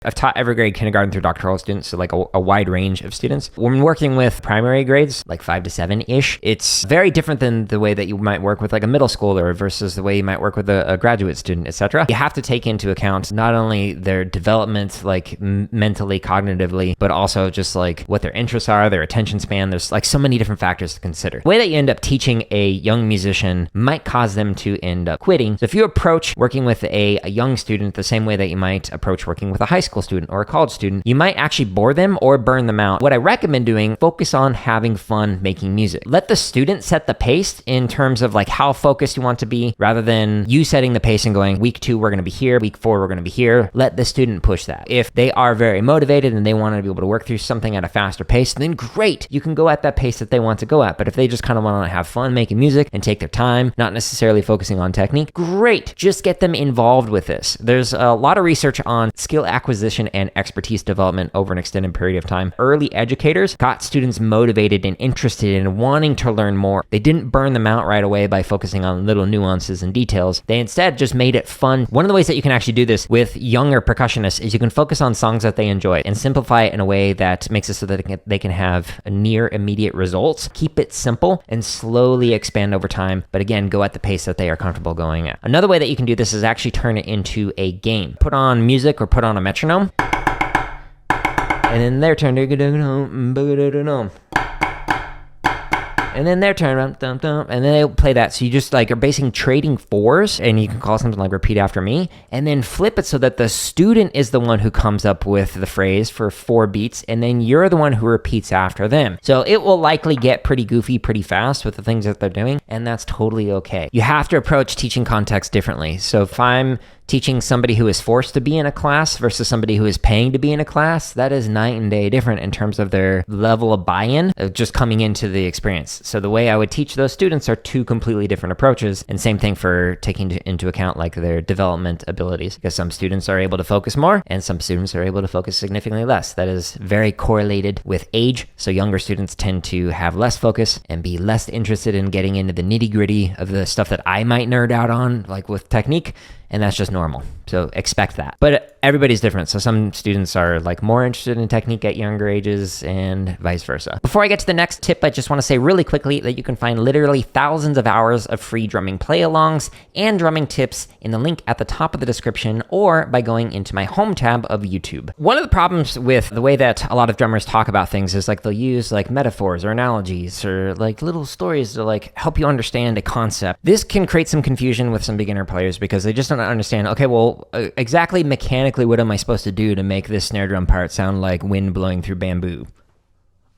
I've taught every grade, kindergarten through doctoral students, so like a wide range of students. When working with primary grades, like 5 to 7-ish, it's very different than the way that you might work with like a middle schooler versus the way you might work with a graduate student, etc. You have to take into account not only their development, like mentally, cognitively, but also just like what their interests are, their attention span. There's like so many different factors to consider. The way that you end up teaching a young musician might cause them to end up quitting. So if you approach working with a young student the same way that you might approach working with a high school student or a college student, you might actually bore them or burn them out. What I recommend doing, focus on having fun making music. Let the student set the pace in terms of like how focused you want to be, rather than you setting the pace and going, week 2, we're going to be here, week 4, we're going to be here. Let the student push that. If they are very motivated and they want to be able to work through something at a faster pace, then great. You can go at that pace that they want to go at. But if they just kind of want to have fun making music and take their time, not necessarily focusing on technique, great. Just get them involved with this. There's a lot of research on skill acquisition and expertise development over an extended period of time. Early educators got students motivated and interested in wanting to learn more. They didn't burn them out right away by focusing on little nuances and details. They instead just made it fun. One of the ways that you can actually do this with younger percussionists is you can focus on songs that they enjoy and simplify it in a way that makes it so that they can have near immediate results. Keep it simple and slowly expand over time, but again, go at the pace that they are comfortable going at. Another way that you can do this is actually turn it into a game. Put on music or put on a metronome, and then their turn, and then their turn, and then they'll play that. So you just like are basically trading fours, and you can call something like repeat after me, and then flip it so that the student is the one who comes up with the phrase for 4 beats, and then you're the one who repeats after them. So it will likely get pretty goofy pretty fast with the things that they're doing, and that's totally okay. You have to approach teaching context differently. So if I'm teaching somebody who is forced to be in a class versus somebody who is paying to be in a class, that is night and day different in terms of their level of buy-in of just coming into the experience. So the way I would teach those students are 2 completely different approaches, and same thing for taking into account like their development abilities, because some students are able to focus more and some students are able to focus significantly less. That is very correlated with age. So younger students tend to have less focus and be less interested in getting into the nitty-gritty of the stuff that I might nerd out on, like with technique, and that's just normal. So expect that. But everybody's different. So some students are like more interested in technique at younger ages and vice versa. Before I get to the next tip, I just want to say really quickly that you can find literally thousands of hours of free drumming play-alongs and drumming tips in the link at the top of the description or by going into my home tab of YouTube. One of the problems with the way that a lot of drummers talk about things is like they'll use like metaphors or analogies or like little stories to like help you understand a concept. This can create some confusion with some beginner players because they just don't understand, okay, well, exactly mechanically what am I supposed to do to make this snare drum part sound like wind blowing through bamboo?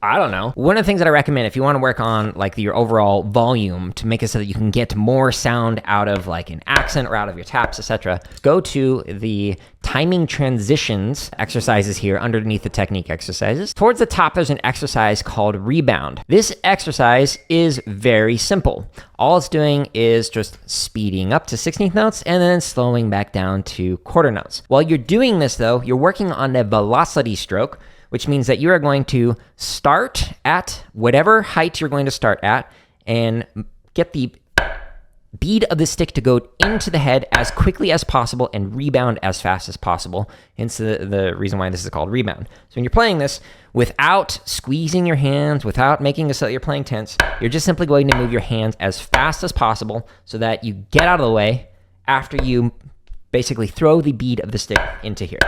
I don't know. One of the things that I recommend if you want to work on like your overall volume to make it so that you can get more sound out of like an accent or out of your taps, etc., go to the timing transitions exercises here underneath the technique exercises. Towards the top, there's an exercise called rebound. This exercise is very simple. All it's doing is just speeding up to 16th notes and then slowing back down to quarter notes. While you're doing this though, you're working on a velocity stroke, which means that you are going to start at whatever height you're going to start at and get the bead of the stick to go into the head as quickly as possible and rebound as fast as possible. Hence the reason why this is called rebound. So when you're playing this, without squeezing your hands, without making it so that you're playing tense, you're just simply going to move your hands as fast as possible so that you get out of the way after you basically throw the bead of the stick into here.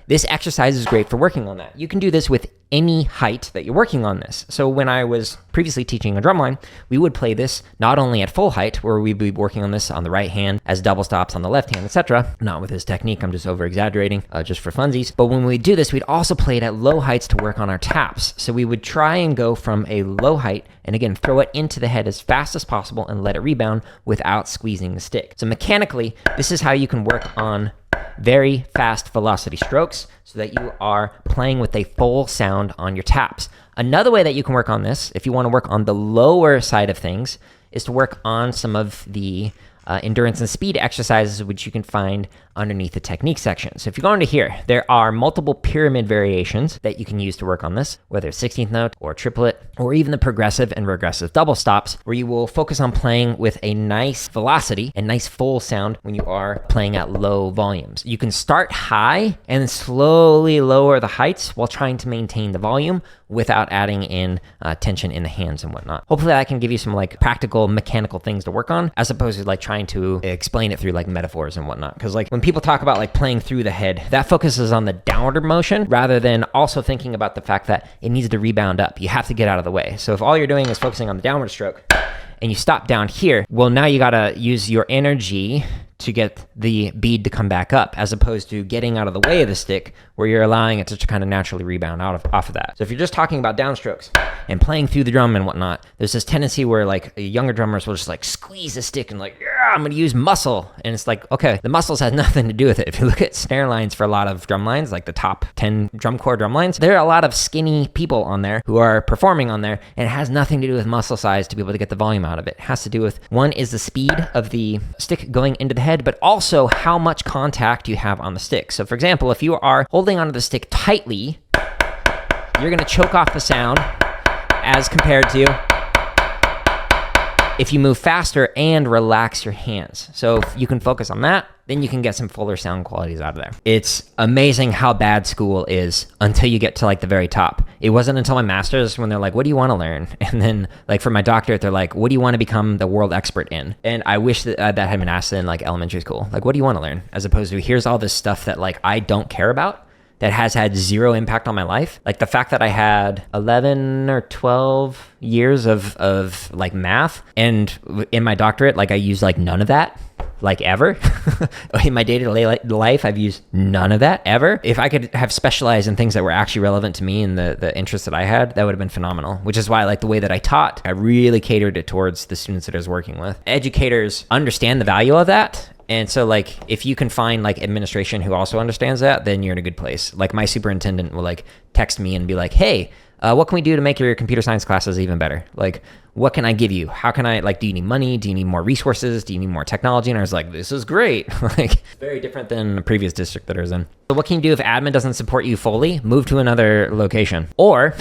This exercise is great for working on that. You can do this with any height that you're working on this. So when I was previously teaching a drumline, we would play this not only at full height, where we'd be working on this on the right hand as double stops on the left hand, etc. Not with this technique, I'm just over exaggerating, just for funsies. But when we do this, we'd also play it at low heights to work on our taps. So we would try and go from a low height and again, throw it into the head as fast as possible and let it rebound without squeezing the stick. So mechanically, this is how you can work on very fast velocity strokes so that you are playing with a full sound on your taps. Another way that you can work on this, if you want to work on the lower side of things, is to work on some of the endurance and speed exercises, which you can find underneath the technique section. So if you go into here, there are multiple pyramid variations that you can use to work on this, whether it's 16th note or triplet, or even the progressive and regressive double stops, where you will focus on playing with a nice velocity and nice full sound when you are playing at low volumes. You can start high and slowly lower the heights while trying to maintain the volume without adding in tension in the hands and whatnot. Hopefully that can give you some like practical mechanical things to work on, as opposed to like trying to explain it through like metaphors and whatnot. Because like when people talk about like playing through the head, that focuses on the downward motion rather than also thinking about the fact that it needs to rebound up. You have to get out of the way. So if all you're doing is focusing on the downward stroke and you stop down here, well, now you gotta use your energy to get the bead to come back up, as opposed to getting out of the way of the stick where you're allowing it to kind of naturally rebound off of that. So if you're just talking about downstrokes and playing through the drum and whatnot, there's this tendency where like younger drummers will just like squeeze the stick and like, yeah, I'm gonna use muscle. And it's like, okay, the muscles has nothing to do with it. If you look at snare lines for a lot of drum lines, like the top 10 drum corps drum lines, there are a lot of skinny people on there who are performing on there, and it has nothing to do with muscle size to be able to get the volume out of it. It has to do with, one is the speed of the stick going into the head, but also how much contact you have on the stick. So for example, if you are holding onto the stick tightly, you're gonna choke off the sound as compared to if you move faster and relax your hands. So if you can focus on that, then you can get some fuller sound qualities out of there. It's amazing how bad school is until you get to like the very top. It wasn't until my master's when they're like, what do you want to learn? And then like for my doctorate, they're like, what do you want to become the world expert in? And I wish that that had been asked in like elementary school. Like, what do you want to learn? As opposed to here's all this stuff that like I don't care about, that has had zero impact on my life. Like the fact that I had 11 or 12 years of like math, and in my doctorate, like I used like none of that, like ever. In my day-to-day life, I've used none of that ever. If I could have specialized in things that were actually relevant to me and the interests that I had, that would have been phenomenal, which is why like the way that I taught, I really catered it towards the students that I was working with. Educators understand the value of that. And so like, if you can find like administration who also understands that, then you're in a good place. Like my superintendent will like text me and be like, hey, what can we do to make your computer science classes even better? Like, what can I give you? How can I, like, do you need money? Do you need more resources? Do you need more technology? And I was like, this is great. Like, very different than the previous district that I was in. So what can you do if admin doesn't support you fully? Move to another location. Or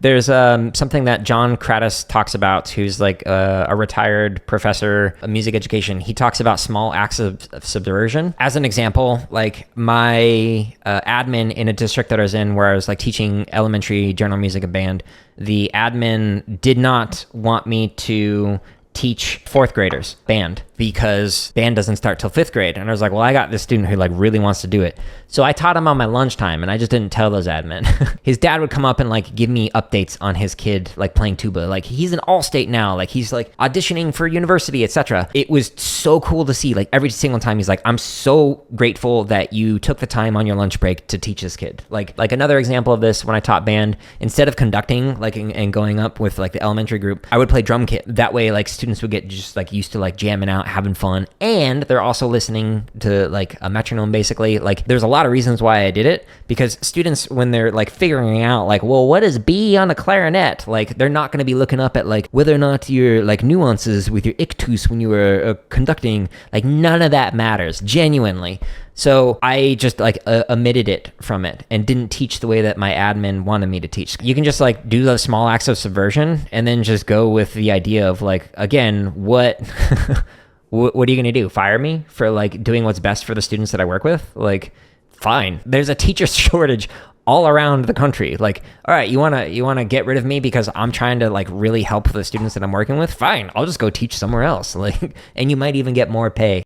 there's something that John Kratos talks about, who's like a retired professor of music education. He talks about small acts of subversion. As an example, like my admin in a district that I was in where I was like teaching elementary general music and band, the admin did not want me to teach fourth graders band because band doesn't start till fifth grade. And I was like, well, I got this student who like really wants to do it. So I taught him on my lunchtime and I just didn't tell those admin. His dad would come up and like give me updates on his kid, like playing tuba. Like he's an all-state now. Like he's like auditioning for university, etc. It was so cool to see, like every single time he's like, I'm so grateful that you took the time on your lunch break to teach this kid. Like another example of this, when I taught band, instead of conducting like and going up with like the elementary group, I would play drum kit. That way like students would get just like used to like jamming out, having fun, and they're also listening to like a metronome basically. Like there's a lot of reasons why I did it, because students, when they're like figuring out like, well, what is B on a clarinet? Like they're not going to be looking up at like whether or not your like nuances with your ictus when you were conducting, like none of that matters, genuinely. So I just like omitted it from it and didn't teach the way that my admin wanted me to teach. You can just like do those small acts of subversion and then just go with the idea of like, again, what what are you going to do? Fire me for like doing what's best for the students that I work with? Like, fine. There's a teacher shortage all around the country. Like, all right, you want to get rid of me because I'm trying to like really help the students that I'm working with? Fine. I'll just go teach somewhere else. Like, and you might even get more pay.